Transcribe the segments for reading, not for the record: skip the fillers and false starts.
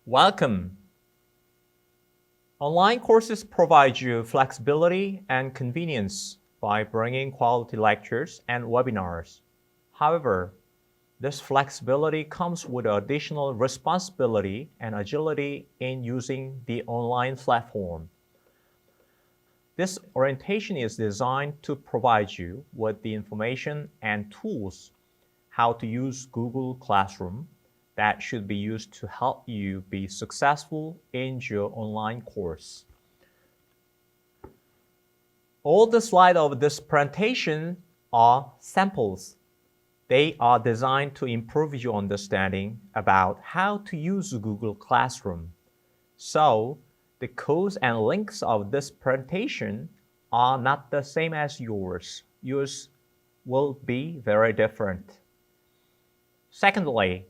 Welcome. Online courses provide you flexibility and convenience by bringing quality lectures and webinars. However, this flexibility comes with additional responsibility and agility in using the online platform. This orientation is designed to provide you with the information and tools how to use Google Classroom that should be used to help you be successful in your online course. All the slides of this presentation are samples. They are designed to improve your understanding about how to use Google Classroom. So, the codes and links of this presentation are not the same as yours. Yours will be very different. Secondly,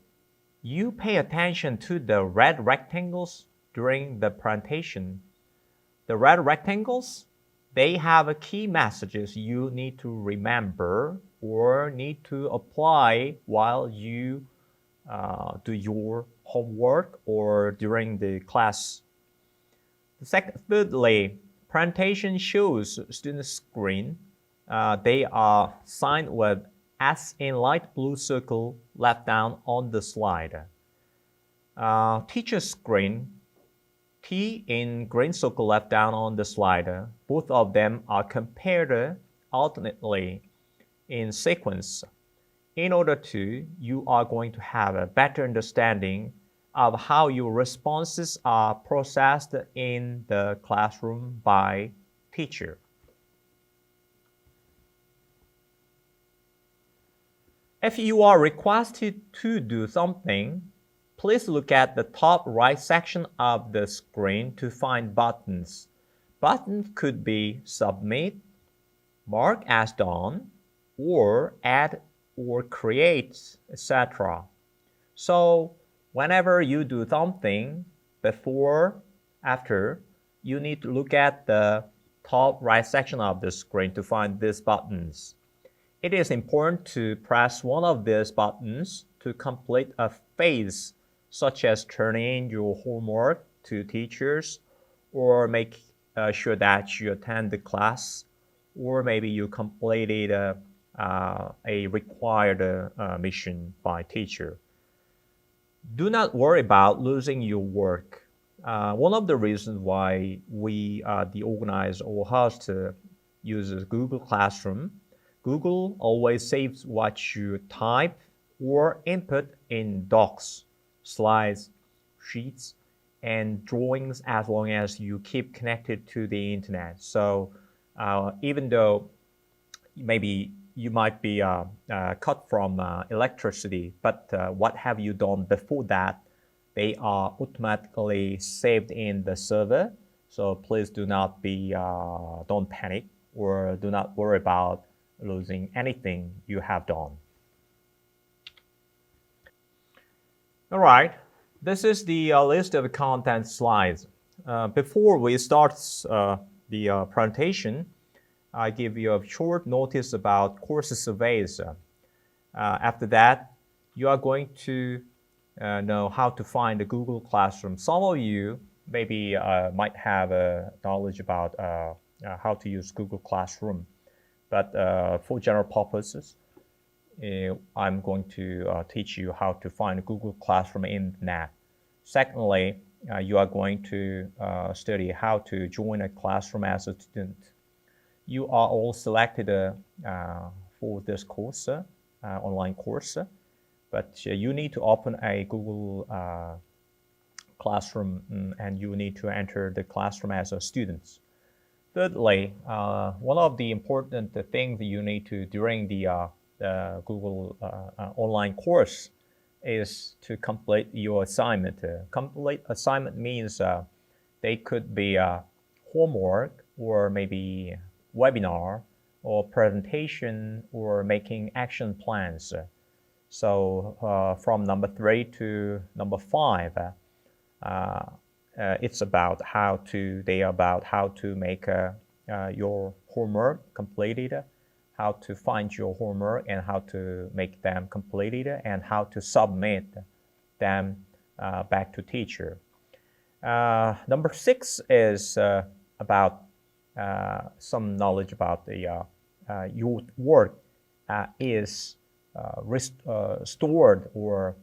you pay attention to the red rectangles during the presentation. The red rectangles, they have key messages you need to remember or need to apply while you do your homework or during the class. Thirdly, presentation shows student screen. They are signed with S in light blue circle left down on the slide. Teacher screen, T in green circle left down on the slide. Both of them are compared alternately in sequence. In order to, you are going to have a better understanding of how your responses are processed in the classroom by teacher. If you are requested to do something, please look at the top right section of the screen to find buttons. Buttons could be Submit, Mark as Done, or Add or Create, etc. So, whenever you do something, before, after, you need to look at the top right section of the screen to find these buttons. It is important to press one of these buttons to complete a phase, such as turning in your homework to teachers, or make sure that you attend the class, or maybe you completed a required mission by teacher. Do not worry about losing your work. One of the reasons why we, the organizer or host, uses Google Classroom, Google always saves what you type or input in docs, slides, sheets, and drawings as long as you keep connected to the internet. So even though maybe you might be cut from electricity, but what have you done before that? They are automatically saved in the server. So please do not be, don't panic or do not worry about losing anything you have done. All right, this is the list of content slides. Before we start the presentation, I give you a short notice about course surveys. After that, you are going to know how to find the Google Classroom. Some of you maybe might have knowledge about how to use Google Classroom. But for general purposes, I'm going to teach you how to find Google Classroom in the net. Secondly, you are going to study how to join a classroom as a student. You are all selected for this course, online course, but you need to open a Google Classroom and you need to enter the classroom as a student. Thirdly, one of the important things you need to during the Google online course is to complete your assignment. Complete assignment means they could be homework or maybe webinar or presentation or making action plans. So from number 3 to number 5, it's about how to make your homework completed, how to find your homework and how to make them completed, and how to submit them back to teacher. Number 6 is about some knowledge about the your work is stored or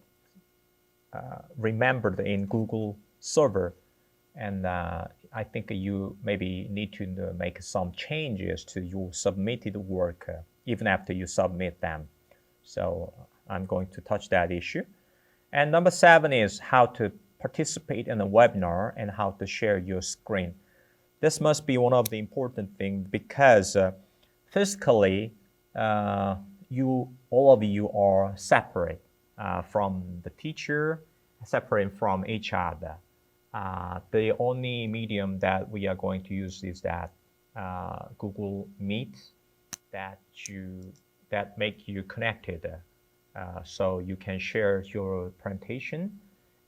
remembered in Google server, and I think you maybe need to make some changes to your submitted work even after you submit them. So I'm going to touch that issue. And number 7 is how to participate in a webinar and how to share your screen. This must be one of the important things because physically all of you are separate from the teacher, separate from each other. The only medium that we are going to use is that Google Meet that make you connected, so you can share your presentation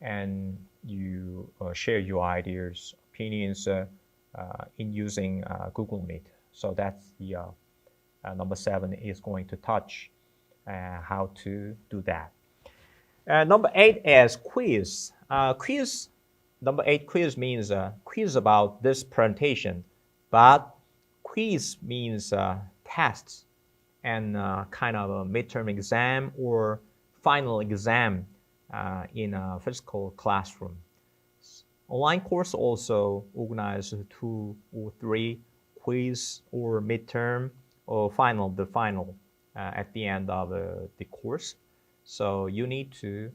and you share your ideas, opinions in using Google Meet. So that's the number 7 is going to touch how to do that. Number 8 is quiz. Number 8 quiz means quiz about this presentation, but quiz means tests and kind of a midterm exam or final exam in a physical classroom. Online course also organize 2 or 3 quiz or midterm or the final at the end of the course. So you need to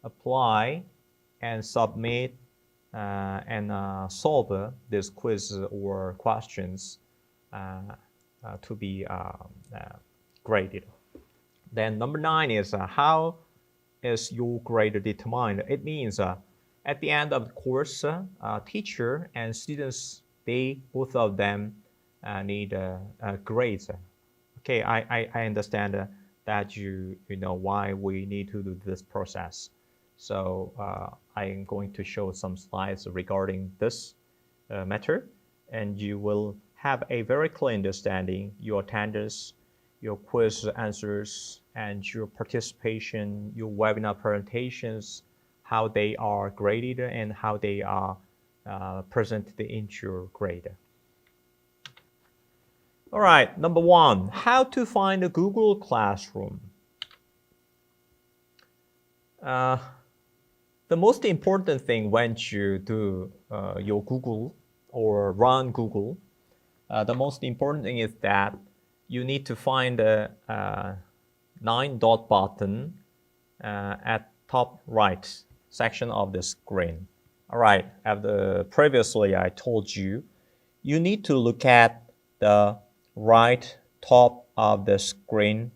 apply and submit and solve this quiz or questions to be graded. Then number 9 is how is your grade determined? It means at the end of the course, teacher and students, both of them need grades. Okay, I understand that you know why we need to do this process. So I am going to show some slides regarding this matter, and you will have a very clear understanding your attendance, your quiz answers, and your participation, your webinar presentations, how they are graded and how they are presented in your grade. All right, number 1, how to find a Google Classroom. The most important thing when you do your Google or run Google, the most important thing is that you need to find a 9-dot button at top right section of the screen. All right, previously I told you, you need to look at the right top of the screen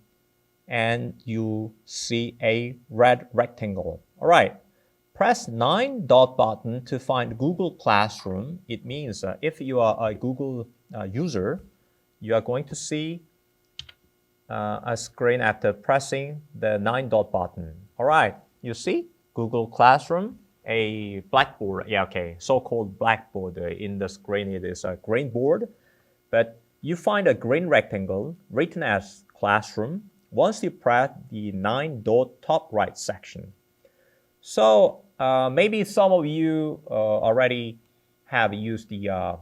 and you see a red rectangle. All right, press 9-dot button to find Google Classroom. It means if you are a Google user, you are going to see a screen after pressing the 9-dot button. All right, you see Google Classroom, a blackboard. Yeah, okay, so-called blackboard. In the screen, it is a green board, but you find a green rectangle written as Classroom once you press the 9-dot top right section. So maybe some of you already have used the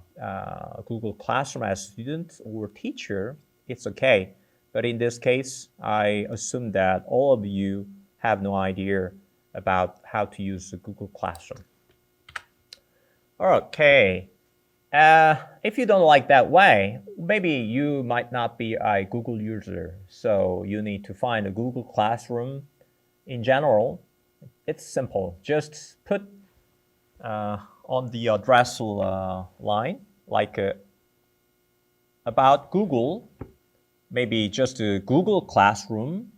Google Classroom as student or teacher. It's okay. But in this case, I assume that all of you have no idea about how to use the Google Classroom. Okay. If you don't like that way, maybe you might not be a Google user. So you need to find a Google Classroom. In general, it's simple. Just put on the address line, like about Google, maybe just a Google Classroom,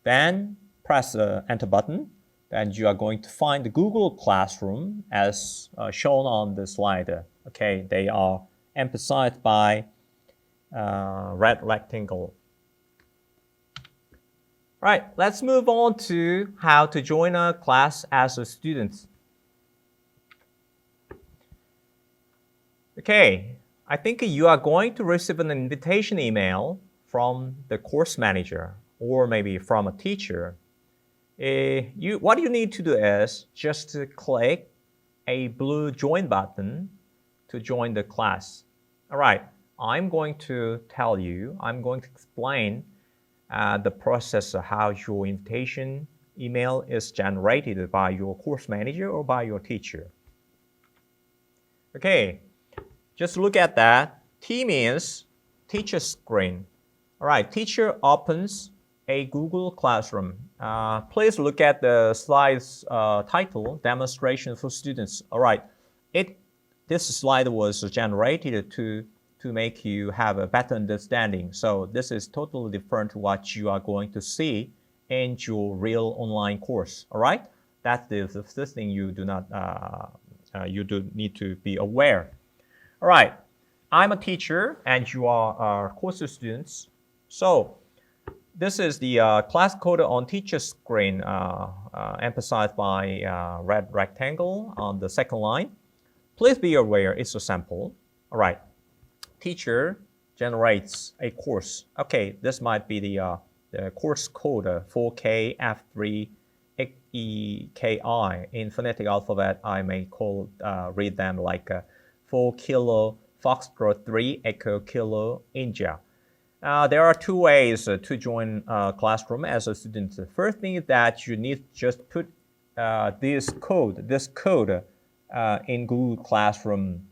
then press the enter button, then you are going to find the Google Classroom as shown on the slide. Okay, they are emphasized by red rectangle. Right, let's move on to how to join a class as a student. Okay, I think you are going to receive an invitation email from the course manager or maybe from a teacher. What you need to do is just to click a blue join button to join the class. All right, I'm going to explain the process of how your invitation email is generated by your course manager or by your teacher. Okay, just look at that. T means teacher screen. All right, teacher opens a Google Classroom. Please look at the slide's title, Demonstration for Students. All right, this slide was generated to make you have a better understanding. So this is totally different to what you are going to see in your real online course. All right, that's the first thing you do need to be aware. All right, I'm a teacher and you are course students. So this is the class code on teacher screen, emphasized by red rectangle on the second line. Please be aware it's a sample. All right, teacher generates a course. Okay, this might be the course code 4K-F3-EKI. In phonetic alphabet, I may read them like 4 Kilo Foxtrot 3 Echo Kilo India. There are two ways to join Classroom as a student. The first thing is that you need to just put this code in Google Classroom.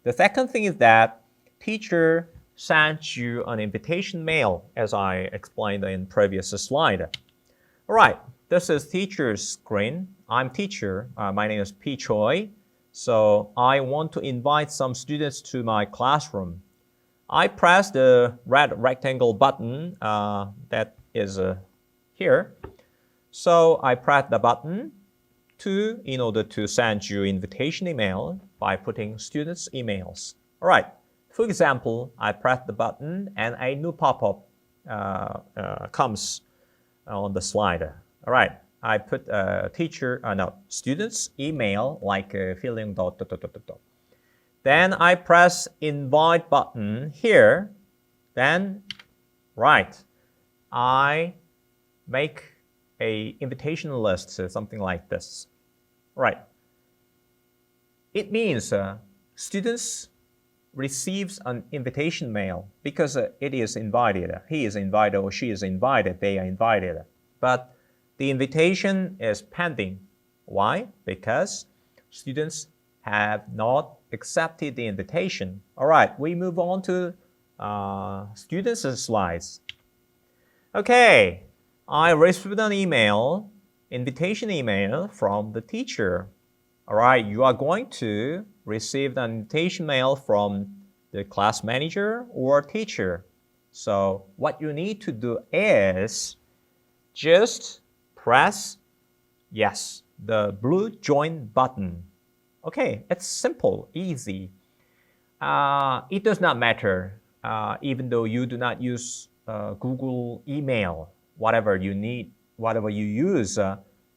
The second thing is that teacher sends you an invitation mail, as I explained in previous slide. All right, this is teacher's screen. I'm teacher. My name is P. Choi. So I want to invite some students to my classroom. I press the red rectangle button that is here. So I press the button in order to send you invitation email by putting students' emails. All right. For example, I press the button and a new pop-up comes on the slide. All right. I put students' email like filling . Then I press invite button here. Then, right, I make a invitation list, something like this. Right. It means students receives an invitation mail because it is invited. He is invited or she is invited. They are invited. But the invitation is pending. Why? Because students have not accepted the invitation. All right, we move on to students' slides. Okay, I received an invitation email from the teacher. All right, you are going to receive an invitation mail from the class manager or teacher. So what you need to do is just press yes, the blue join button. Okay, it's simple, easy. It does not matter, even though you do not use Google email. Whatever you use,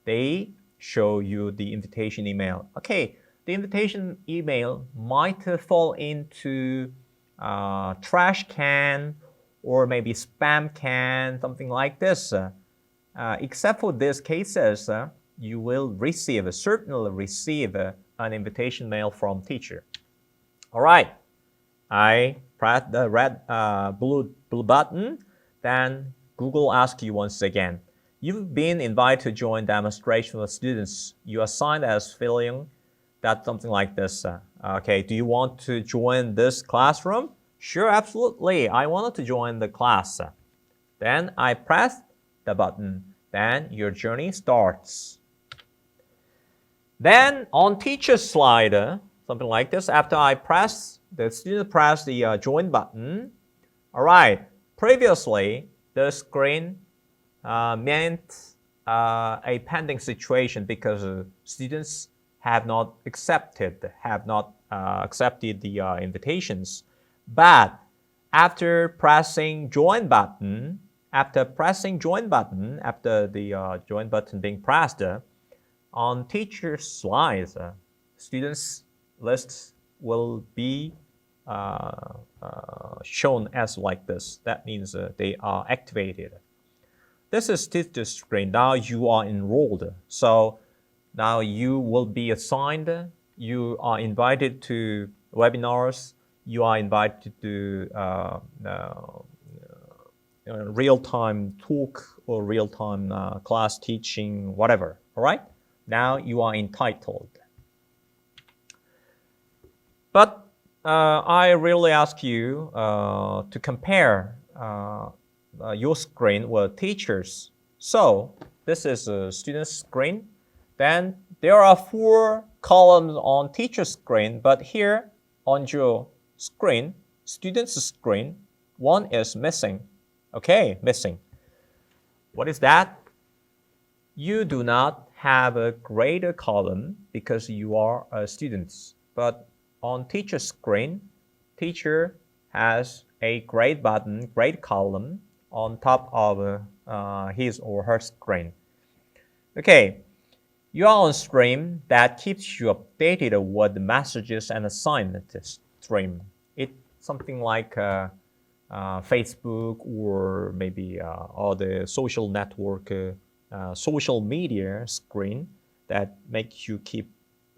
they show you the invitation email. Okay, the invitation email might fall into trash can or maybe spam can, something like this. Except for these cases, you will certainly receive an invitation mail from teacher. All right, I press the red blue button, then Google asks you once again, you've been invited to join demonstration with students. You are assigned as filling that something like this. Okay, do you want to join this classroom? Sure, absolutely, I wanted to join the class. Then I press the button, then your journey starts. Then on teacher's slide, something like this, after the student press the join button. All right, previously the screen meant a pending situation because students have not accepted the invitations. But after pressing join button, after the join button being pressed, on teacher's slides, students' lists will be shown as like this. That means they are activated. This is teacher screen. Now you are enrolled. So now you will be assigned you are invited to webinars, you are invited to real-time talk or real-time class teaching, whatever, all right? Now you are entitled. But I really ask you to compare your screen with teachers. So this is a student's screen. Then there are 4 columns on teacher's screen, but here on your screen, student's screen, 1 is missing. Okay, missing. What is that? You do not have a grade column because you are a student. But on teacher's screen, teacher has a grade button, grade column on top of his or her screen. Okay, you are on stream that keeps you updated with the messages and assignment stream. It's something like Facebook or maybe all the social network, social media screen that make you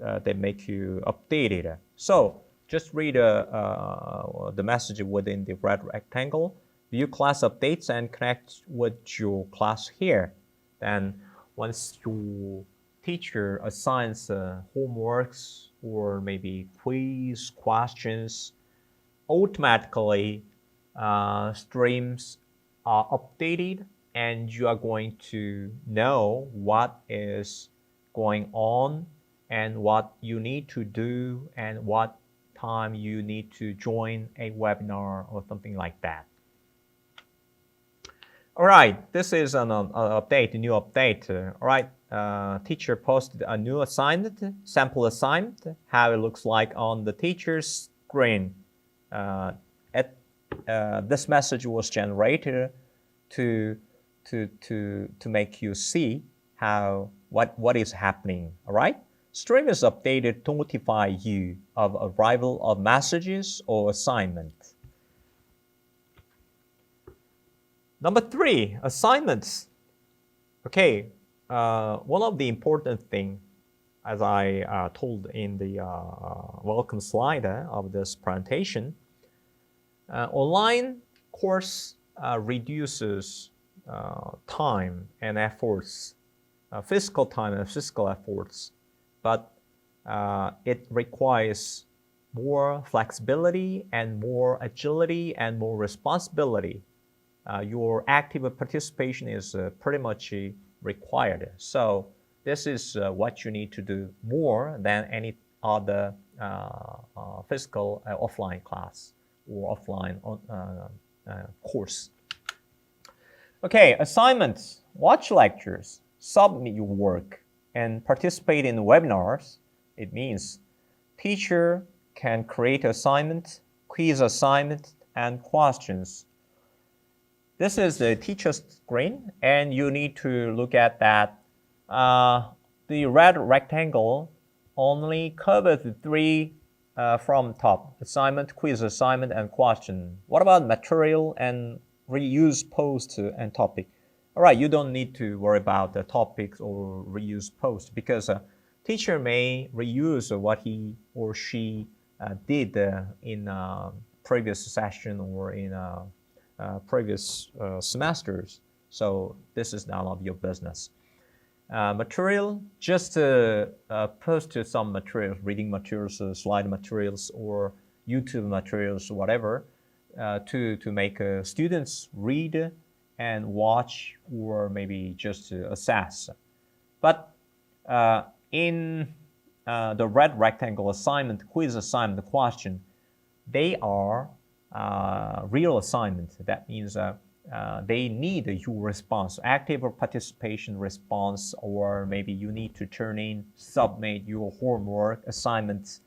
updated. So just read the message within the red rectangle, view class updates, and connect with your class here. Then once your teacher assigns homeworks or maybe quiz questions, automatically streams are updated, and you are going to know what is going on and what you need to do and what time you need to join a webinar or something like that. All right, this is an update, a new update. All right, teacher posted a new assignment, sample assignment, how it looks like on the teacher's screen. This message was generated to make you see what is happening. All right, stream is updated to notify you of arrival of messages or assignment. Number 3, assignments. Okay, one of the important things, as I told in the welcome slide of this presentation, online course reduces time and efforts, physical time and physical efforts, but it requires more flexibility and more agility and more responsibility. Your active participation is pretty much required. So this is what you need to do more than any other physical offline class or offline course. Okay, assignments, watch lectures, submit your work, and participate in webinars. It means teacher can create assignments, quiz assignments, and questions. This is the teacher's screen, and you need to look at that. The red rectangle only covers the 3 from top: assignment, quiz assignment, and question. What about material and reuse post and topic? All right, you don't need to worry about the topics or reuse post because teacher may reuse what he or she did in previous session or in previous semesters. So this is none of your business. Material, just post some materials, reading materials, slide materials, or YouTube materials, whatever, to make students read and watch or maybe just assess. But in the red rectangle assignment, quiz assignment, question, they are real assignments. That means they need your response, active participation response, or maybe you need to turn in, submit your homework assignments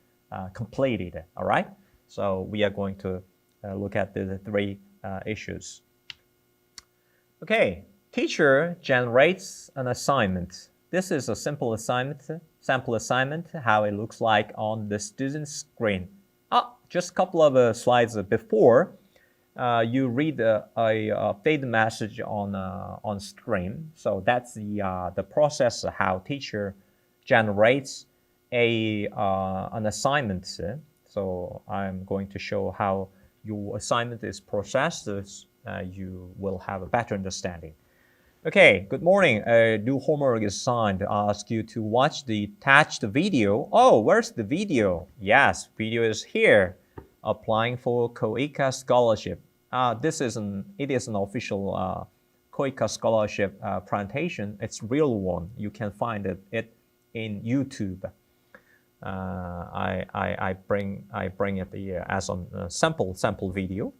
completed. All right. So we are going to look at the 3 issues. Okay, teacher generates an assignment. This is a simple assignment, sample assignment, how it looks like on the student's screen. Just a couple of slides before, you read a update message on stream. So that's the process how teacher generates an assignment. So I'm going to show how your assignment is processed. So you will have a better understanding. Okay, good morning. New homework is assigned. I ask you to watch the attached video. Oh, where's the video? Yes, video is here. Applying for COICA scholarship. It is an official COICA scholarship presentation. It's real one. You can find it in YouTube. I bring it as a sample video.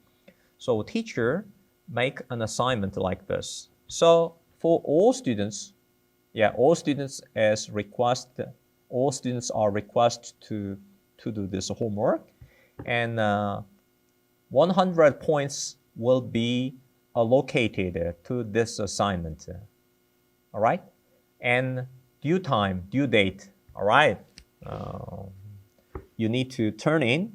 So teacher make an assignment like this. So for all students, all students are requested to do this homework, and 100 points will be allocated to this assignment. All right, and due date. All right, you need to turn in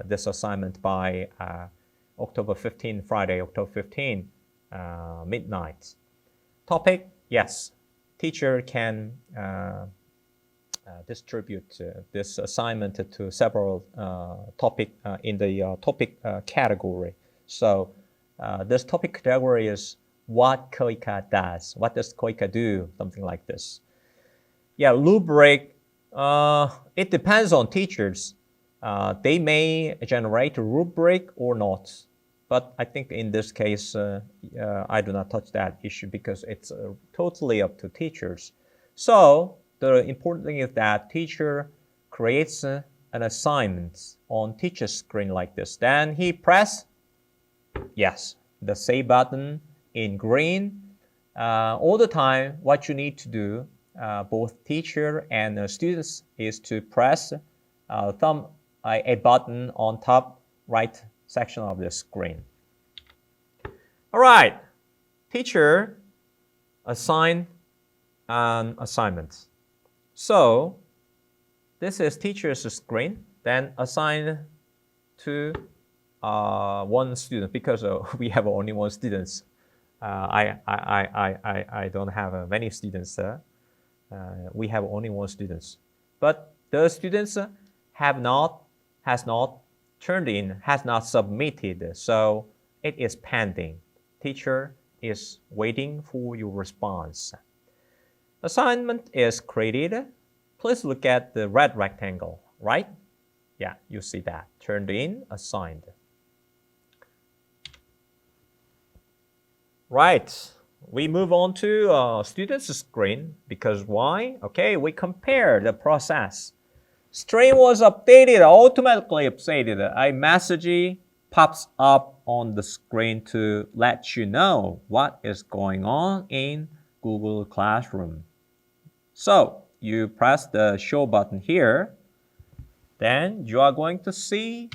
this assignment by October 15, Friday, October 15, midnight. Topic, yes, teacher can distribute this assignment to several topic in the topic category. So this topic category is what COICA does. What does COICA do? Something like this. Yeah, rubric, it depends on teachers. They may generate a rubric or not. But I think in this case, I do not touch that issue because it's totally up to teachers. So the important thing is that teacher creates an assignment on teacher's screen like this. Then he press, yes, the save button in green. All the time, what you need to do, both teacher and students, is to press a button on top right section of the screen. All right, teacher assign an assignment. So this is teacher's screen, then assign to one student because we have only one student. I don't have many students. We have only one student, but the students has not submitted, so it is pending. Teacher is waiting for your response. Assignment is created. Please look at the red rectangle, right? Yeah, you see that. Turned in, assigned. Right, we move on to student's screen because why? Okay, we compare the process. Stream was updated, automatically updated. A message pops up on the screen to let you know what is going on in Google Classroom. So you press the show button here, then you are going to see,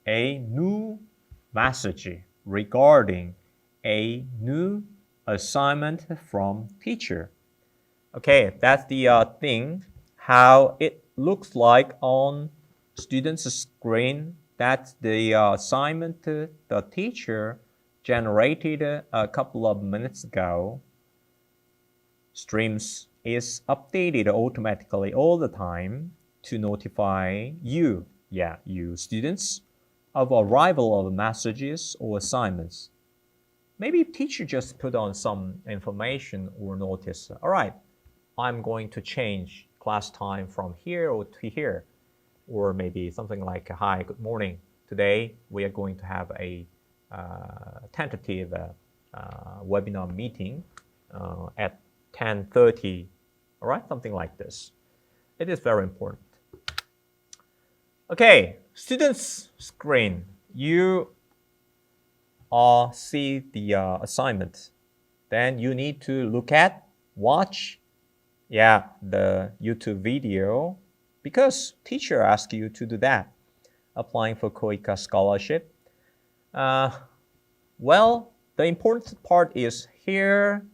a new message regarding a new assignment from teacher. Okay, that's the thing, how it looks like on student's screen. That's the assignment the teacher generated a couple of minutes ago. Streams is updated automatically all the time to notify you, you students, of arrival of messages or assignments. Maybe teacher just put on some information or notice. All right, I'm going to change class time from here or to here. Or maybe something like, hi, good morning. Today we are going to have a tentative webinar meeting at 10:30. All right, something like this. It is very important. Okay, students' screen. You see the assignment. Then you need to watch the YouTube video because teacher asked you to do that. Applying for COICA scholarship. Well, the important part is here,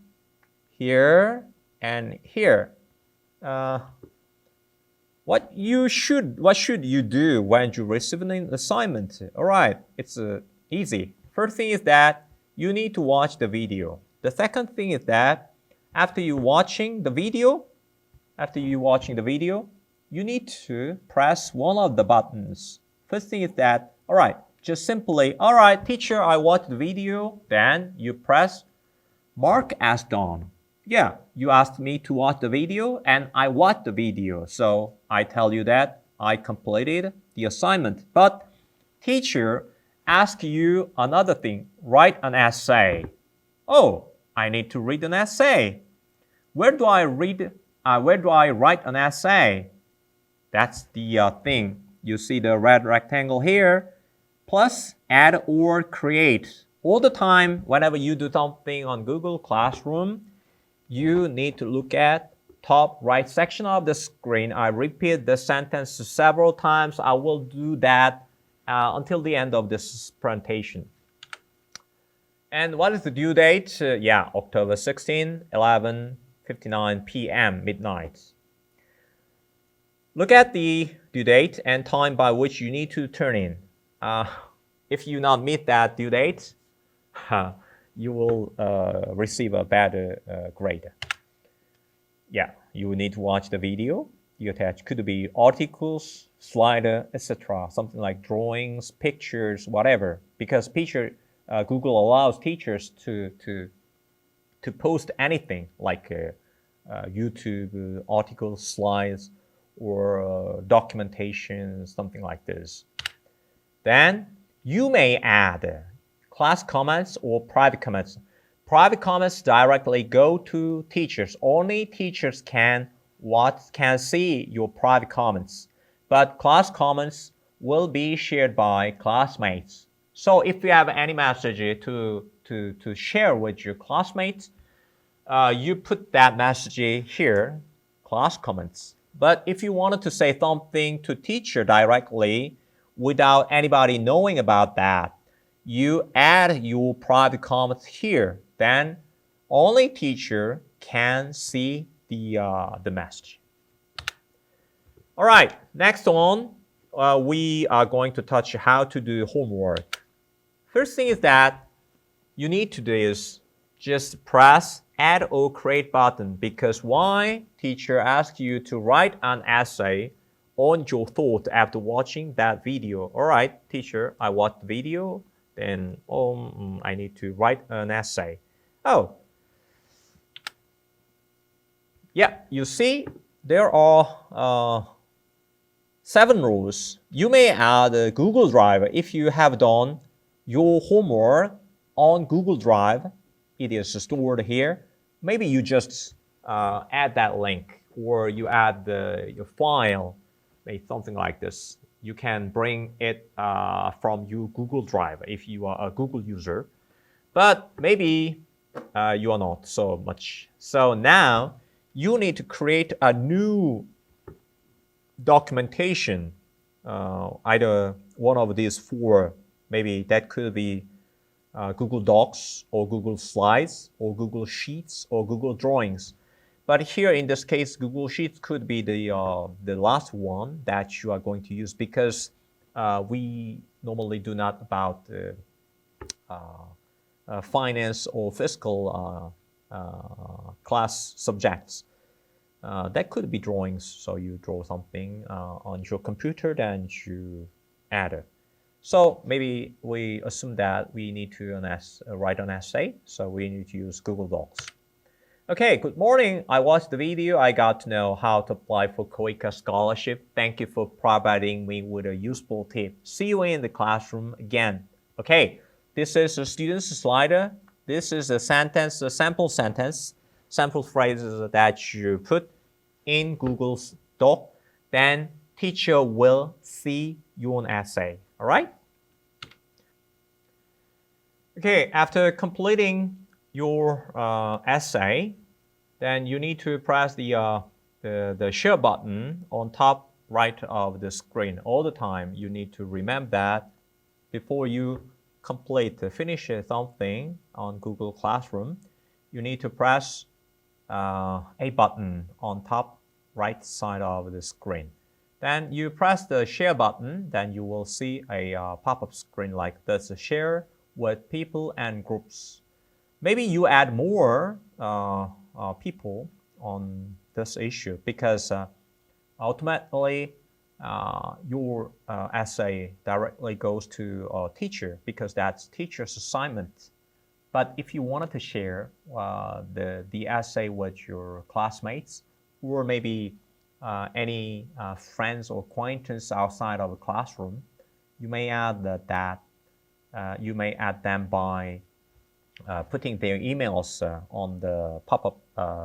here, and here. What should you do when you receive an assignment? All right, it's easy. First thing is that you need to watch the video. The second thing is that after you watching the video, after you watching the video, you need to press one of the buttons. First thing is that, all right, just simply, all right, teacher, I watched the video. Then you press mark as done. Yeah, you asked me to watch the video and I watched the video. So I tell you that I completed the assignment. But teacher asked you another thing, write an essay. Oh, I need to read an essay. Where do I write an essay? That's the thing. You see the red rectangle here. Plus, add or create. All the time, whenever you do something on Google Classroom, you need to look at top right section of the screen. I repeat the sentence several times. I will do that until the end of this presentation. And what is the due date? Yeah, October 16, 11:59 p.m. midnight. Look at the due date and time by which you need to turn in. If you not meet that due date, you will receive a bad grade. Yeah, you need to watch the video you attach. Could be articles, slider, etc. Something like drawings, pictures, whatever. Because Google allows teachers to post anything like YouTube articles, slides, or documentation, something like this. Then you may add class comments or private comments. Private comments directly go to teachers. Only teachers can see your private comments. But class comments will be shared by classmates. So if you have any message to share with your classmates, you put that message here, class comments. But if you wanted to say something to teacher directly without anybody knowing about that, you add your private comments here. Then only teacher can see the message. All right, next one, we are going to touch how to do homework. First thing is that you need to do is just press add or create button, because why teacher asks you to write an essay on your thought after watching that video. All right, teacher, I watched the video, then I need to write an essay. Oh, yeah, you see there are 7 rules. You may add a Google Drive. If you have done your homework on Google Drive, it is stored here. Maybe you just add that link, or you add your file, maybe something like this. You can bring it from your Google Drive if you are a Google user. But maybe you are not so much. So now you need to create a new documentation, either one of these 4. Maybe that could be Google Docs or Google Slides or Google Sheets or Google Drawings. But here in this case, Google Sheets could be the last one that you are going to use, because we normally do not about finance or fiscal class subjects. That could be drawings, so you draw something on your computer, then you add it. So maybe we assume that we need to write an essay, so we need to use Google Docs. Okay, good morning. I watched the video. I got to know how to apply for KOICA scholarship. Thank you for providing me with a useful tip. See you in the classroom again. Okay, this is a student's slider. This is a sentence, a sample sentence, sample phrases that you put in Google's Doc. Then teacher will see your essay. All right? Okay, after completing your essay, then you need to press the share button on top right of the screen all the time. You need to remember that before you finish something on Google Classroom, you need to press a button on top right side of the screen. Then you press the share button, then you will see a pop-up screen like this, share with people and groups. Maybe you add more people on this issue because ultimately your essay directly goes to a teacher because that's teacher's assignment. But if you wanted to share the essay with your classmates or maybe any friends or acquaintance outside of the classroom, you may add you may add them by putting their emails on the pop-up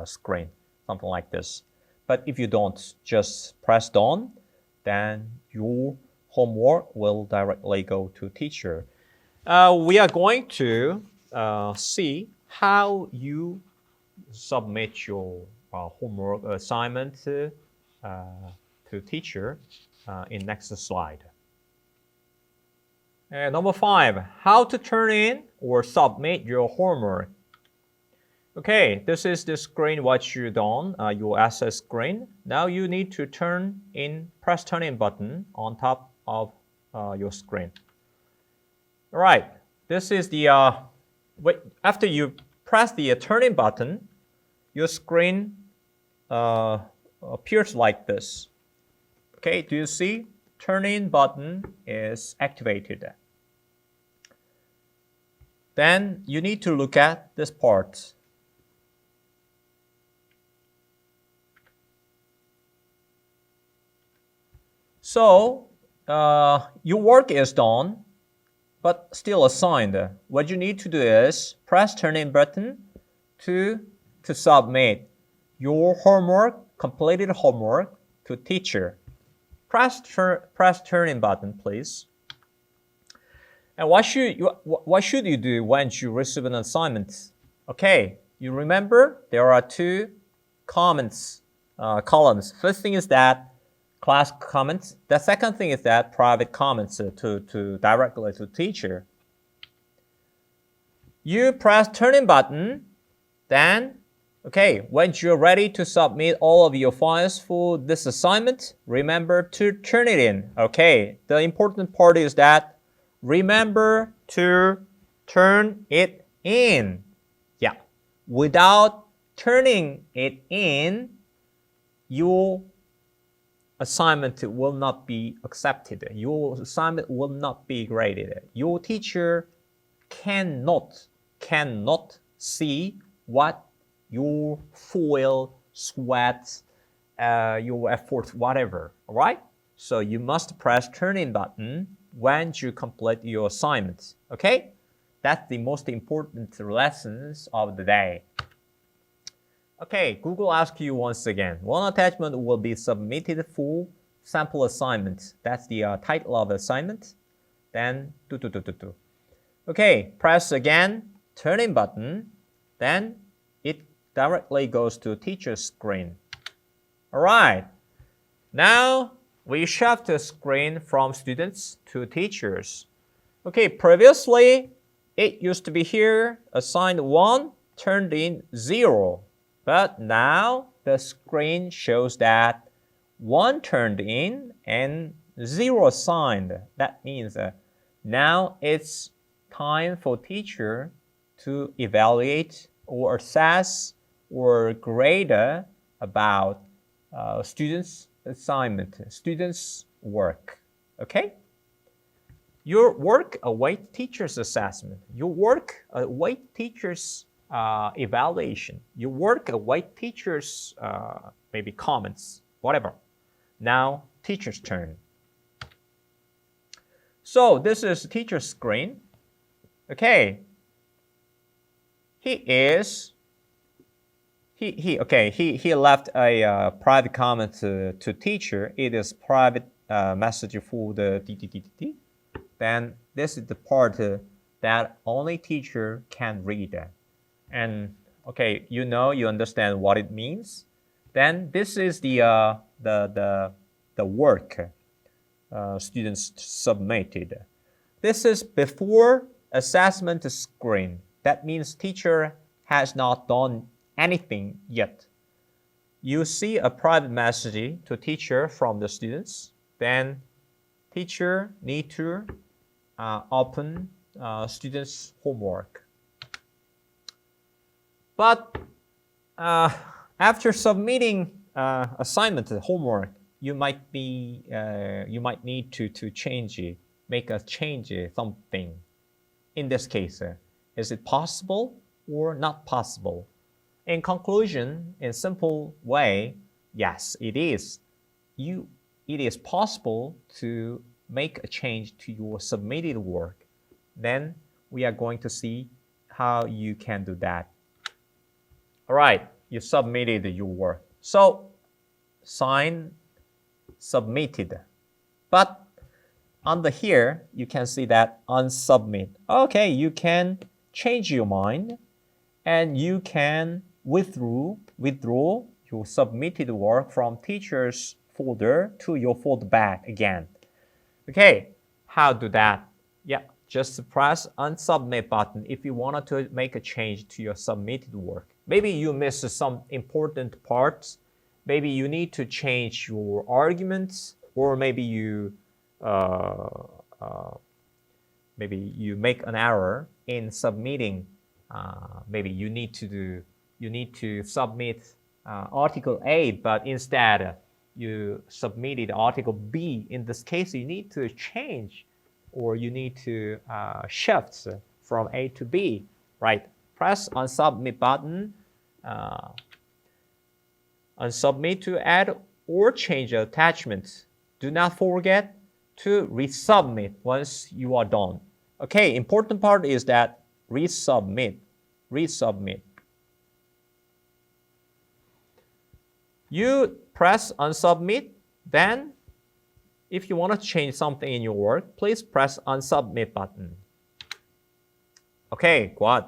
screen, something like this. But if you don't, just press done, then your homework will directly go to teacher. We are going to see how you submit your homework assignment to teacher in next slide. Number 5, how to turn in or submit your homework. Okay, this is the screen what you done, your essay screen. Now you need to press turn in button on top of your screen. All right, this is the, after you press the turn in button, your screen appears like this. Okay, do you see? Turn in button is activated. Then you need to look at this part. So your work is done, but still assigned. What you need to do is press turn in button to submit your homework, completed homework to teacher. Press turn in button, please. And what should you do when you receive an assignment? Okay, you remember there are 2 columns. First thing is that class comments. The second thing is that private comments to directly to teacher. You press turn in button, then okay, when you're ready to submit all of your files for this assignment, remember to turn it in. Okay, the important part is that remember to turn it in. Yeah, without turning it in, your assignment will not be accepted. Your assignment will not be graded. Your teacher cannot see what your foil, sweat, your effort, whatever, all right? So you must press turn in button when you complete your assignment, okay? That's the most important lessons of the day. Okay, Google asks you once again, one attachment will be submitted for sample assignment. That's the title of the assignment. Then, okay, press again, turn in button, then it directly goes to teacher's screen. All right, now we shift the screen from students to teachers. Okay, previously it used to be here, assigned 1, turned in 0. But now the screen shows that 1 turned in and 0 assigned. That means now it's time for teacher to evaluate or assess or grade about students' assignment, students' work. Okay? Your work await teacher's assessment. Your work await teacher's evaluation. Your work await teacher's maybe comments, whatever. Now, teacher's turn. So this is teacher's screen. Okay. He left a private comment to teacher. It is private message for the DDDD. Then this is the part that only teacher can read. And okay, you understand what it means. Then this is the work students submitted. This is before assessment screen. That means teacher has not done anything yet. You see a private message to teacher from the students. Then teacher need to open students' homework. But after submitting assignment, homework, you might need to change it, make a change something. In this case, is it possible or not possible? In conclusion, in simple way, yes, it is. It is possible to make a change to your submitted work. Then we are going to see how you can do that. All right, you submitted your work. So, sign submitted. But under here, you can see that unsubmit. Okay, you can change your mind and you can withdraw your submitted work from teacher's folder to your folder back again. Okay, how do that? Yeah, just press unsubmit button if you wanted to make a change to your submitted work. Maybe you missed some important parts. Maybe you need to change your arguments, or maybe you make an error in submitting. Maybe you need to submit Article A, but instead you submitted Article B. In this case, you need to change, or you need to shift from A to B, right? Press on submit button, unsubmit to add or change attachments. Do not forget to resubmit once you are done. Okay, important part is that resubmit. You press unsubmit, then if you want to change something in your work, please press unsubmit button. Okay, good.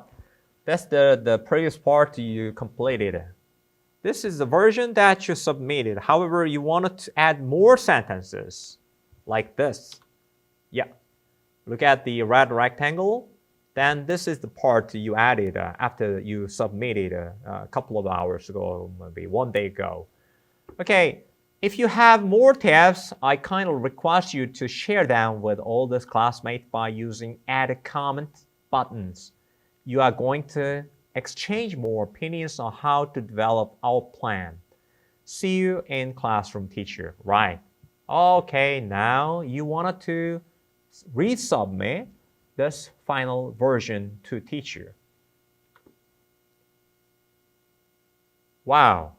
That's the previous part you completed. This is the version that you submitted. However, you wanted to add more sentences like this. Yeah. Look at the red rectangle. Then this is the part you added after you submitted a couple of hours ago, maybe one day ago. Okay, if you have more tabs, I kindly request you to share them with all the classmates by using add comment buttons. You are going to exchange more opinions on how to develop our plan. See you in classroom, teacher. Right. Okay, now you wanted to resubmit this final version to teacher. Wow.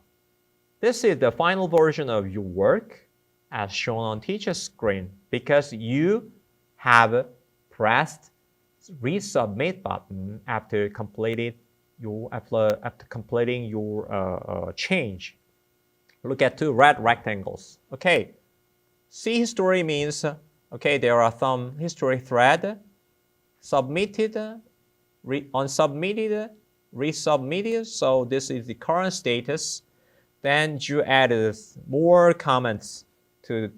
This is the final version of your work as shown on teacher's screen because you have pressed resubmit button after completing your change. Look at two red rectangles. Okay, see history means okay, there are some history thread, submitted, unsubmitted, resubmitted. So this is the current status. Then you added more comments to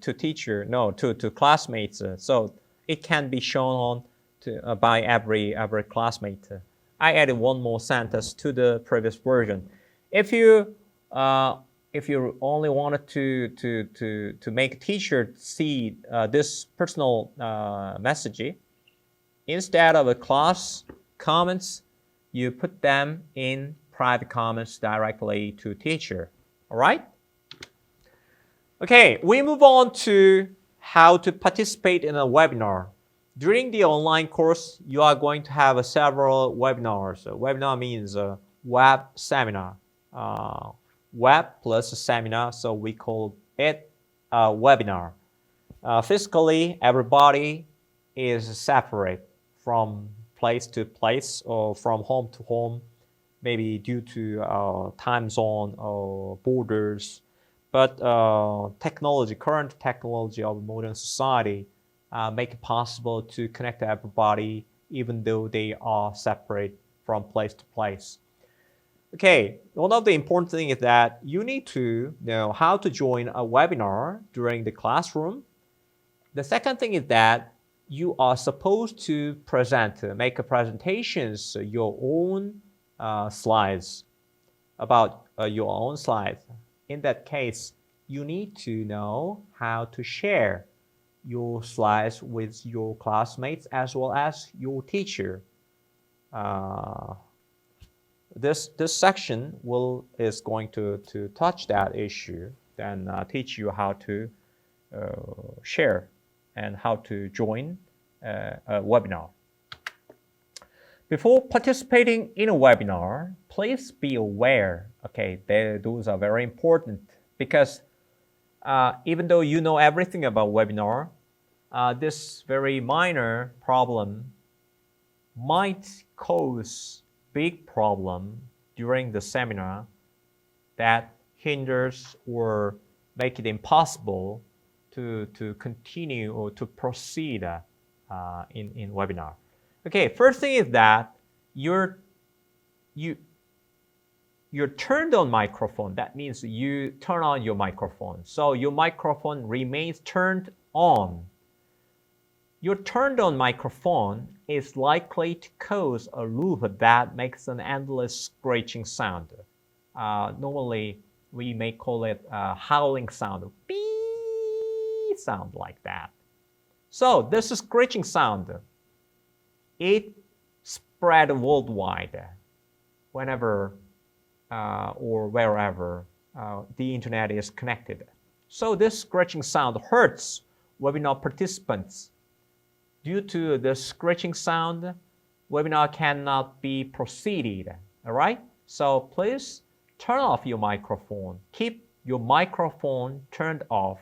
classmates. So it can be shown on by every classmate. I added one more sentence to the previous version. If you only wanted to make teacher see this personal message, instead of a class comments, you put them in private comments directly to teacher. All right? Okay, we move on to how to participate in a webinar. During the online course, you are going to have several webinars. A webinar means a web seminar. Web plus a seminar, so we call it a webinar. Physically, everybody is separate from place to place or from home to home, maybe due to time zone or borders. But current technology of modern society make it possible to connect everybody even though they are separate from place to place. Okay, one of the important things is that you need to know how to join a webinar during the classroom. The second thing is that you are supposed to make presentations, your own slides, about your own slides. In that case, you need to know how to share your slides with your classmates as well as your teacher. this section is going to touch that issue, then teach you how to share and how to join a webinar. Before participating in a webinar, please be aware, okay, those are very important, because even though you know everything about webinar, this very minor problem might cause big problem during the seminar that hinders or make it impossible to continue or to proceed in webinar. Okay, first thing is that you're turned on microphone. That means you turn on your microphone. So your microphone remains turned on. Your turned on microphone is likely to cause a loop that makes an endless screeching sound. Normally, we may call it a howling sound, beep sound like that. So this screeching sound, it spread worldwide whenever or wherever the internet is connected. So this screeching sound hurts webinar participants. Due to the screeching sound, webinar cannot be proceeded. All right? So please turn off your microphone. Keep your microphone turned off,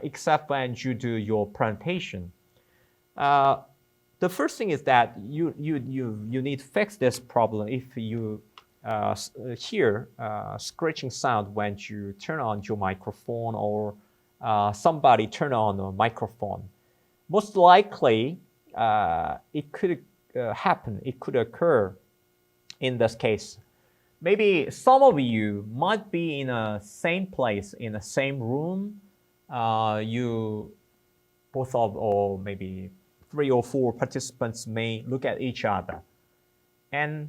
except when you do your presentation. The first thing is that you need to fix this problem if you hear screeching sound when you turn on your microphone or somebody turn on a microphone. Most likely, it could happen, it could occur in this case. Maybe some of you might be in the same place, in the same room. You both of, or maybe 3 or 4 participants may look at each other, and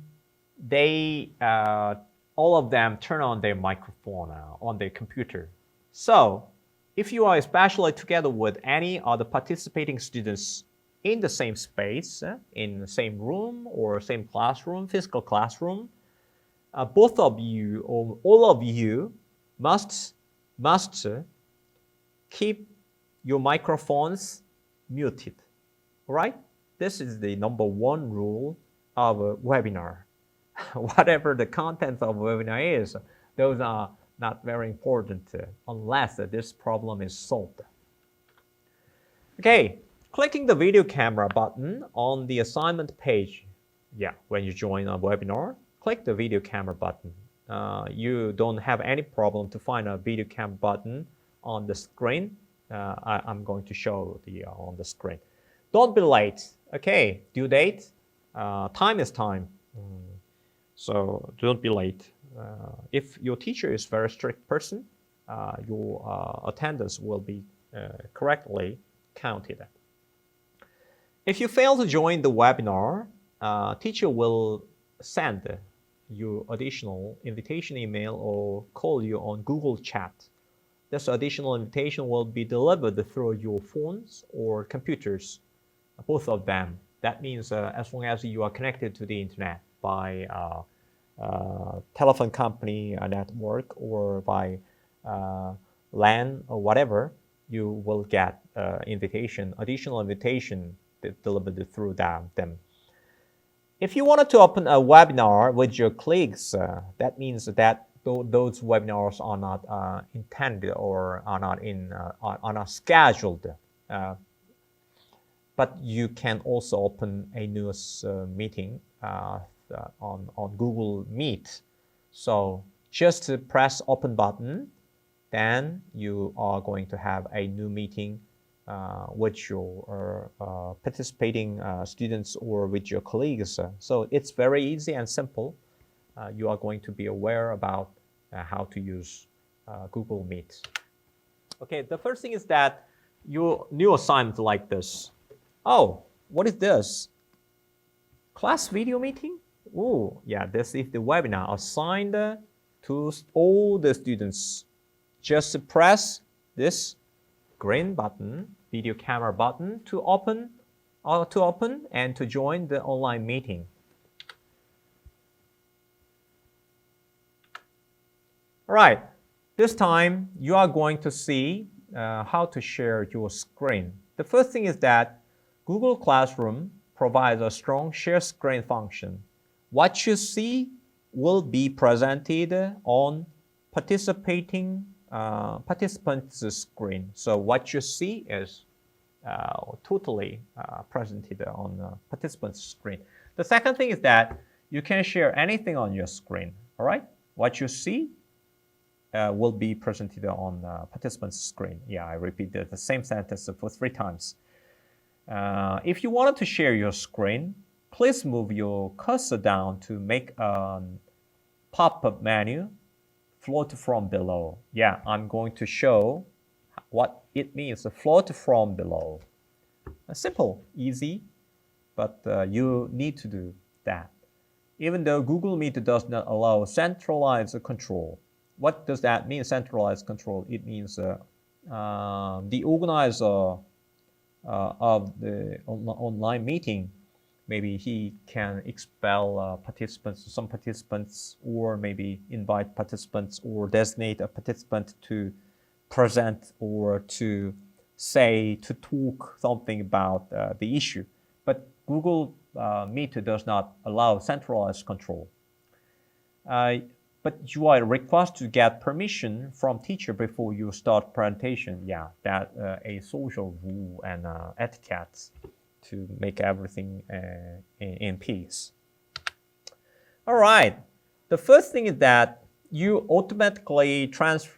they, all of them turn on their microphone on their computer. So, if you are especially together with any other participating students in the same space, in the same room or same classroom, physical classroom, both of you or all of you must keep your microphones muted. All right? This is the number 1 rule of a webinar. Whatever the content of a webinar is, those are not very important unless this problem is solved. Okay, clicking the video camera button on the assignment page. Yeah, when you join a webinar, click the video camera button. You don't have any problem to find a video camera button on the screen. I'm going to show on the screen. Don't be late. Okay, due date, time is time. So don't be late. If your teacher is a very strict person, your attendance will be correctly counted. If you fail to join the webinar, teacher will send you additional invitation email or call you on Google Chat. This additional invitation will be delivered through your phones or computers, both of them. That means as long as you are connected to the internet by telephone company network or by LAN or whatever, you will get additional invitation delivered through them. If you wanted to open a webinar with your colleagues, that means that those webinars are not intended or are not scheduled. But you can also open a news meeting on Google Meet. So just press open button, then you are going to have a new meeting with your participating students or with your colleagues. So it's very easy and simple. You are going to be aware about how to use Google Meet. Okay, the first thing is that your new assignment like this. Oh, what is this? Class video meeting? Oh, yeah, this is the webinar assigned to all the students. Just press this green button, video camera button, to open and to join the online meeting. All right, this time you are going to see how to share your screen. The first thing is that Google Classroom provides a strong share screen function. What you see will be presented on participant's screen. So what you see is totally presented on participant's screen. The second thing is that you can share anything on your screen. All right, what you see will be presented on participant's screen. Yeah, I repeated the same sentence for 3 times. If you wanted to share your screen, please move your cursor down to make a pop-up menu float from below. Yeah, I'm going to show what it means to float from below. Simple, easy, but you need to do that. Even though Google Meet does not allow centralized control. What does that mean, centralized control? It means the organizer of the online meeting, maybe he can expel some participants, or maybe invite participants, or designate a participant to present or to talk something about the issue. But Google Meet does not allow centralized control. But you are required to get permission from teacher before you start presentation. Yeah, that a social rule and etiquette to make everything in peace. All right. The first thing is that you automatically just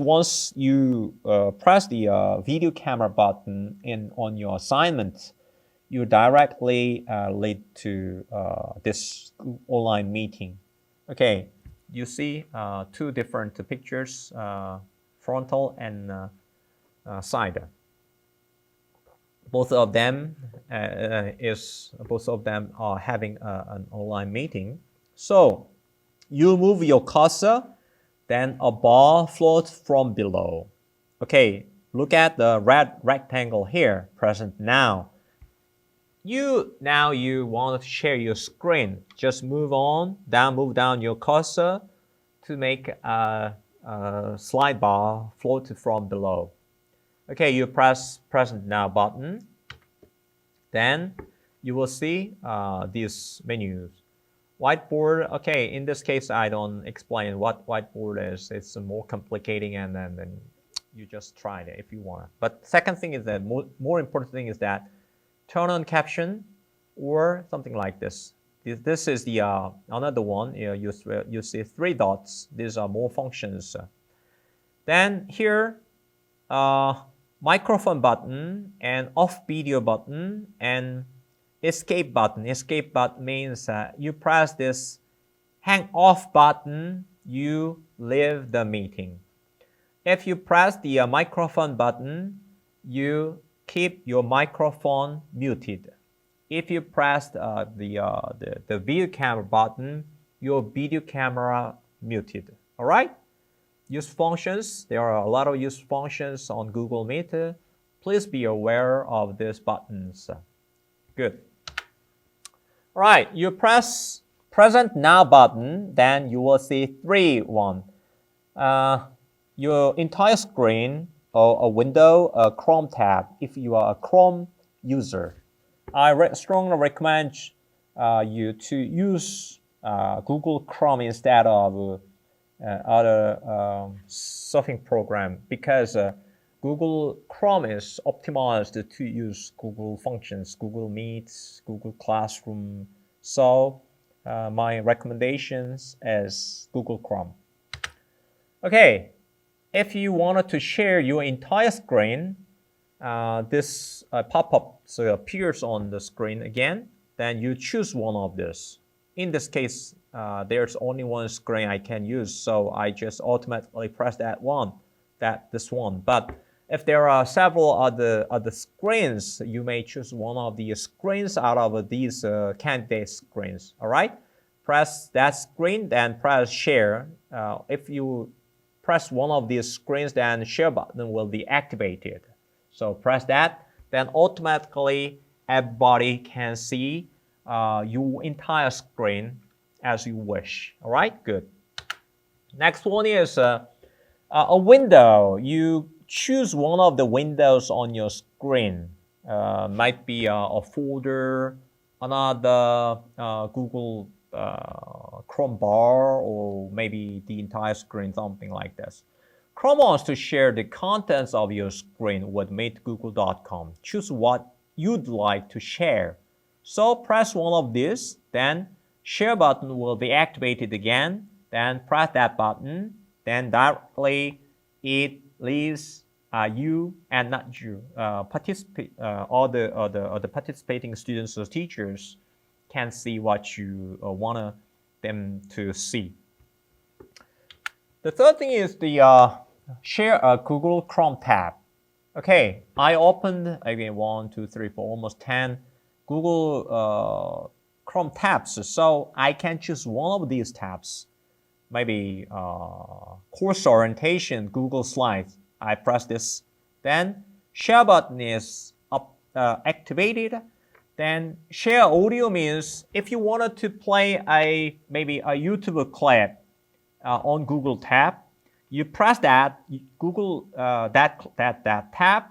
once you press the video camera button on your assignment, you directly lead to this online meeting. Okay, you see 2 different pictures, frontal and side. Both of them are having an online meeting. So you move your cursor, then a bar floats from below. Okay, look at the red rectangle here, present now. Now you want to share your screen. Just move down your cursor to make a slide bar float from below. Okay, you press present now button. Then you will see these menus. Whiteboard, okay, in this case I don't explain what whiteboard is. It's more complicating, and then you just try it if you want. But second thing is that more important thing is that turn on caption or something like this. This is the another one. You see 3 dots. These are more functions. Then here, microphone button and off video button and escape button. Escape button means you press this hang off button, you leave the meeting. If you press the microphone button, you keep your microphone muted. If you press the video camera button, your video camera muted. All right? Use functions. There are a lot of use functions on Google Meet. Please be aware of these buttons. Good. All right, you press present now button, then you will see 3 1. Your entire screen or a window, a Chrome tab, if you are a Chrome user. I strongly recommend you to use Google Chrome instead of other surfing program, because Google Chrome is optimized to use Google functions, Google Meet, Google Classroom. So my recommendations is Google Chrome. Okay, if you wanted to share your entire screen, this pop-up appears on the screen again. Then you choose one of this. In this case, there's only one screen I can use, so I just automatically press this one. But if there are several other screens, you may choose one of the screens out of these candidate screens. All right, press that screen, then press share. If you press one of these screens, then share button will be activated. So press that, then automatically everybody can see your entire screen as you wish. All right, good. Next one is a window. You choose one of the windows on your screen. Might be a folder, another Google Chrome bar, or maybe the entire screen, something like this. Chrome wants to share the contents of your screen with meetgoogle.com. Choose what you'd like to share. So press one of these, then share button will be activated again. Then press that button, then directly it leaves you and not you, all the participating students or teachers can see what you want them to see. The third thing is the share a Google Chrome tab. Okay, I opened again 1, 2, 3, 4, almost 10 Google Chrome tabs. So I can choose one of these tabs. Maybe course orientation, Google Slides. I press this. Then share button is activated. Then share audio means if you wanted to play maybe a YouTube clip on Google tab, you press that Google that tab.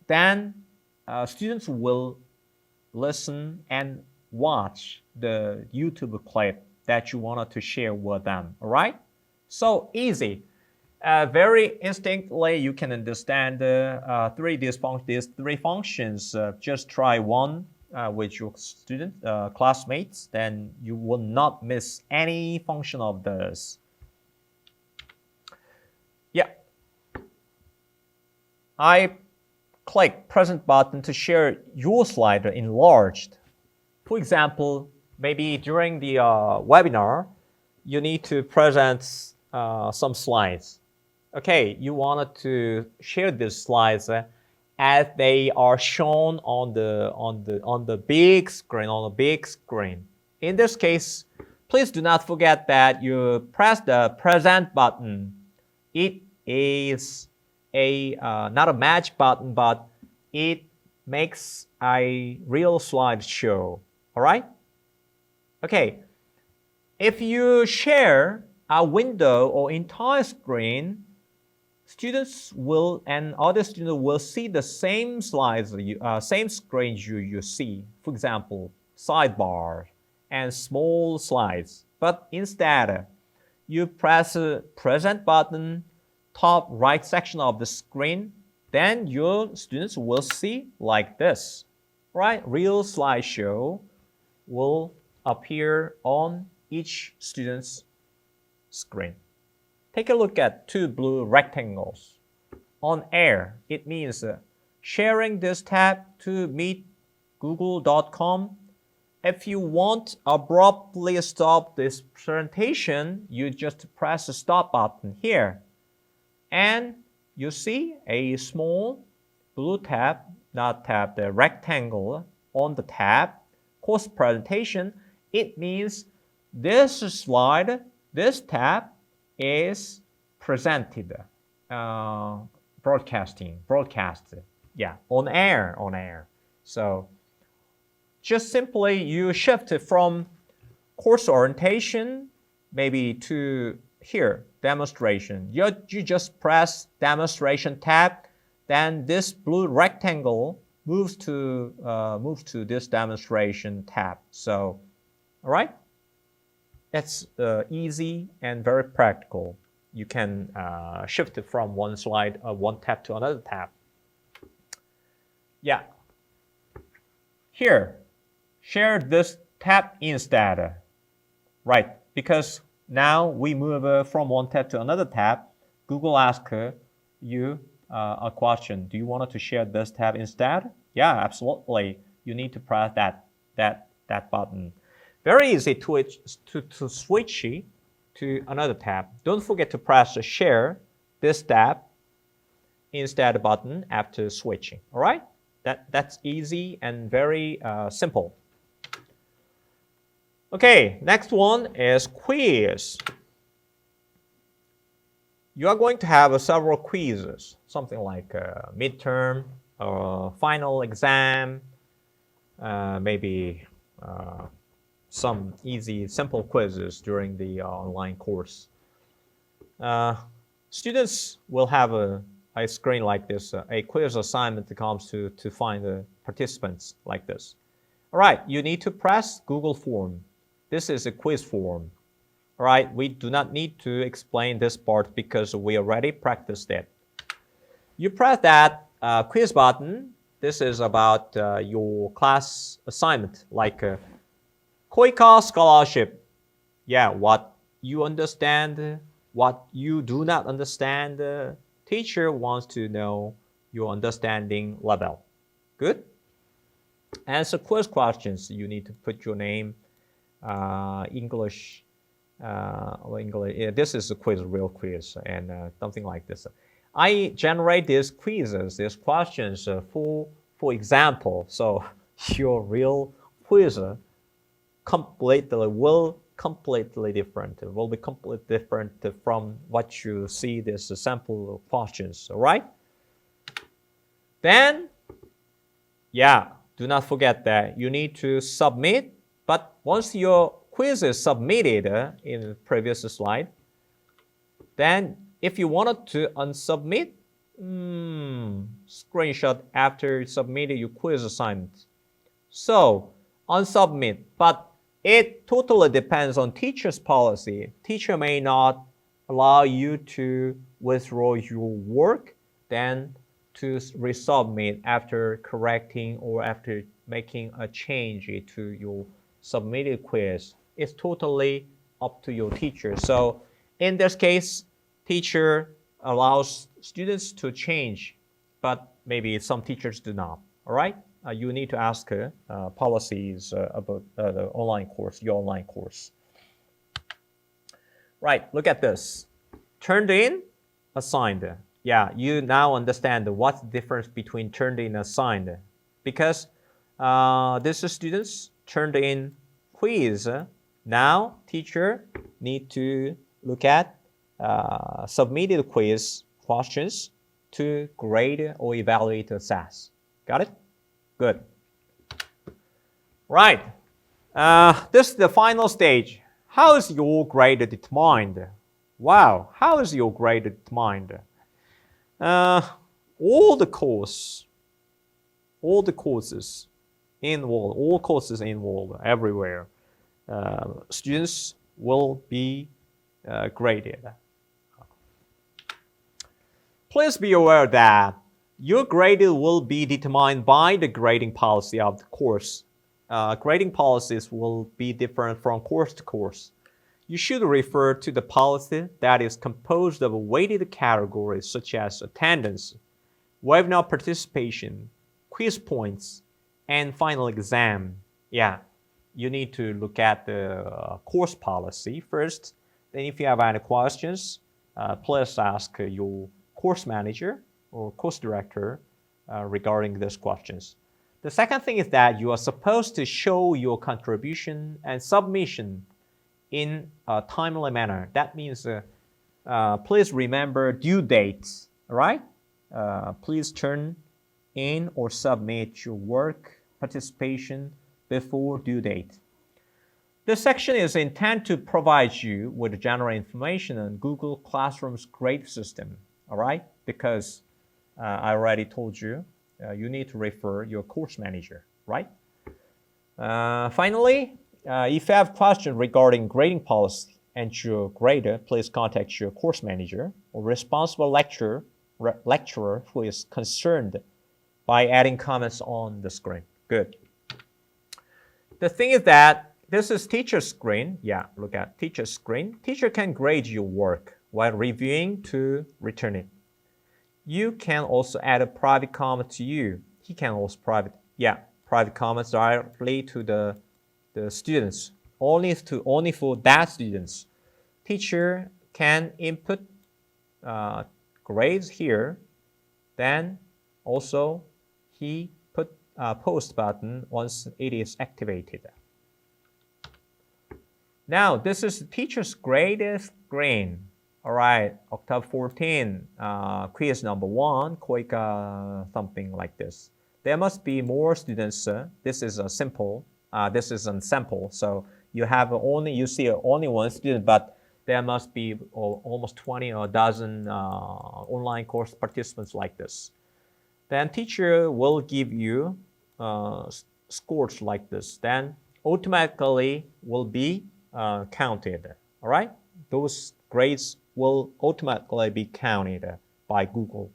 Then students will listen and watch the YouTube clip that you wanted to share with them. All right, so easy. Very instinctively, you can understand these three functions. Just try one with your student classmates, then you will not miss any function of this. Yeah, I click present button to share your slide enlarged. For example, maybe during the webinar, you need to present some slides. Okay, you wanted to share these slides as they are shown on the big screen. In this case, please do not forget that you press the present button. It is not a magic button, but it makes a real slideshow. All right? Okay. If you share a window or entire screen, students will and other students will see the same slides, same screens you see. For example, sidebar and small slides. But instead, you press the present button, top right section of the screen, then your students will see like this, right? Real slideshow will appear on each student's screen. Take a look at two blue rectangles. On air, it means sharing this tab to meetgoogle.com. If you want abruptly stop this presentation, you just press the stop button here. And you see a small blue tab, not tab, the rectangle on the tab, course presentation. It means this slide, this tab is presented, broadcasted, yeah, on air. So just simply you shift it from course orientation maybe to here, demonstration. You just press demonstration tab, then this blue rectangle moves to this demonstration tab. So, all right, it's easy and very practical. You can shift it from one slide, one tab to another tab. Yeah. Here, share this tab instead, right? Because now we move from one tab to another tab. Google asks you a question. Do you want to share this tab instead? Yeah, absolutely. You need to press that button. Very easy to switch to another tab. Don't forget to press the share this tab instead button after switching. All right? That's easy and very simple. Okay, next one is quiz. You are going to have several quizzes, something like a midterm or final exam, maybe some easy, simple quizzes during the online course. Students will have a screen like this, a quiz assignment that comes to find the participants like this. All right, you need to press Google form. This is a quiz form. All right, we do not need to explain this part because we already practiced it. You press that quiz button. This is about your class assignment, like KOICA scholarship. Yeah, what you understand, what you do not understand. The teacher wants to know your understanding level. Good? Answer quiz questions. You need to put your name, English. Yeah, this is a quiz, real quiz, and something like this. I generate these quizzes, these questions for example. So your real quiz will completely different. It will be completely different from what you see this sample questions. All right. Then, yeah, do not forget that you need to submit. But once your quiz is submitted in the previous slide, then if you wanted to unsubmit, screenshot after you submitted your quiz assignment. So unsubmit, but it totally depends on teacher's policy. Teacher may not allow you to withdraw your work, then to resubmit after correcting or after making a change to your submitted quiz. It's totally up to your teacher. So in this case, teacher allows students to change, but maybe some teachers do not. All right? You need to ask policies about the online course, your online course. Right, look at this. Turned in, assigned. Yeah, you now understand what's the difference between turned in and assigned. Because this is students turned in quiz. Now, teacher need to look at submitted quiz questions to grade or evaluate assess. Got it? Good. Right. This is the final stage. How is your grade determined? Wow, how is your grade determined? All the courses involved everywhere, students will be graded. Please be aware that your grade will be determined by the grading policy of the course. Grading policies will be different from course to course. You should refer to the policy that is composed of weighted categories such as attendance, webinar participation, quiz points, and final exam. Yeah, you need to look at the course policy first. Then if you have any questions, please ask your course manager or course director regarding these questions. The second thing is that you are supposed to show your contribution and submission in a timely manner. That means please remember due dates, all right? Please turn in or submit your work participation before due date. This section is intended to provide you with general information on Google Classroom's grade system, all right? Because I already told you, you need to refer your course manager, right? Finally, if you have questions regarding grading policy and your grader, please contact your course manager or responsible lecturer who is concerned by adding comments on the screen. Good. The thing is that this is teacher's screen. Yeah, look at teacher's screen. Teacher can grade your work while reviewing to return it. You can also add a private comment to you. He can also private comments directly to the students, only for that students. Teacher can input grades here, then also he put a post button once it is activated. Now this is the teacher's grade screen. All right, October 14, quiz number 1, KOICA, something like this. There must be more students. This is a sample, so you see only one student, but there must be almost 20 or a dozen online course participants like this. Then teacher will give you scores like this. Then automatically will be counted. All right, those grades will automatically be counted by Google.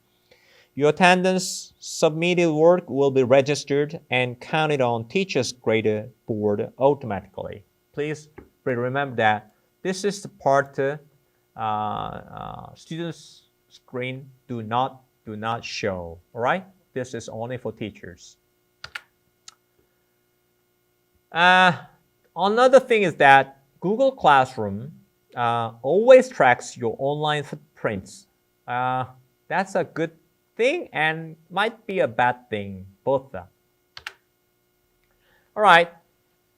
Your attendance, submitted work will be registered and counted on teacher's grade board automatically. Please remember that this is the part students' screen do not show. All right, this is only for teachers. Another thing is that Google Classroom always tracks your online footprints. That's a good thing and might be a bad thing, both. All right,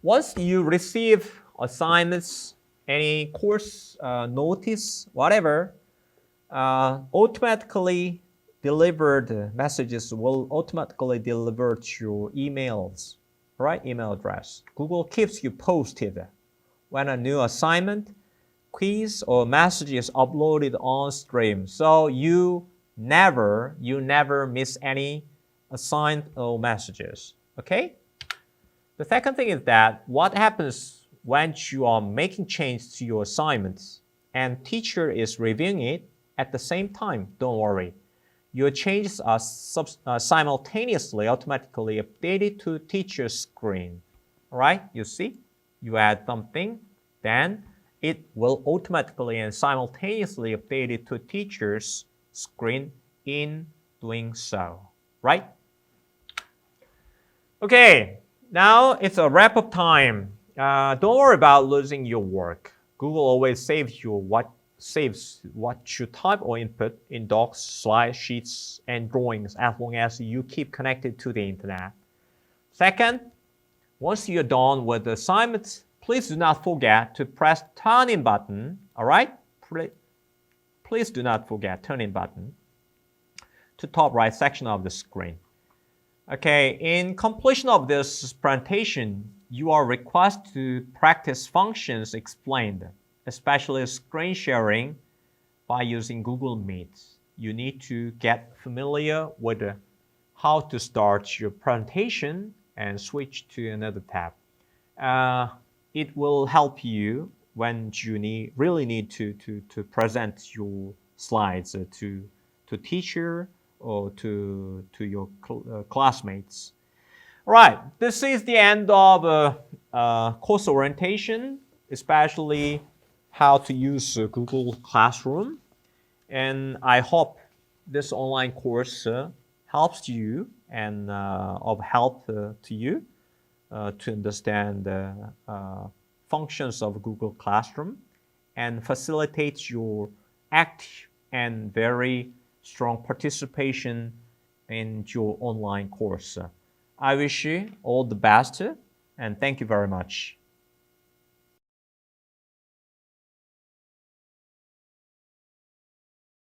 once you receive assignments, any course notice, whatever, automatically delivered messages will automatically deliver to your emails, right? Email address. Google keeps you posted when a new assignment, quiz, or message is uploaded on stream. So you never miss any assigned messages. Okay? The second thing is that what happens when you are making changes to your assignments and teacher is reviewing it at the same time. Don't worry. Your changes are simultaneously automatically updated to teacher's screen. All right? You see? You add something, then it will automatically and simultaneously update it to teacher's screen in doing so, right? Okay, now it's a wrap-up time. Don't worry about losing your work. Google always saves what you type or input in docs, slides, sheets, and drawings as long as you keep connected to the internet. Second, once you're done with the assignments, please do not forget to press turn in button, all right? Please do not forget turn in button to top right section of the screen. Okay, in completion of this presentation, you are requested to practice functions explained, especially screen sharing by using Google Meet. You need to get familiar with how to start your presentation and switch to another tab. It will help you when you really need to present your slides to teacher or to your classmates. All right, this is the end of course orientation, especially how to use Google Classroom. And I hope this online course helps you and of help to you to understand the functions of Google Classroom and facilitates your active and very strong participation in your online course. I wish you all the best and thank you very much.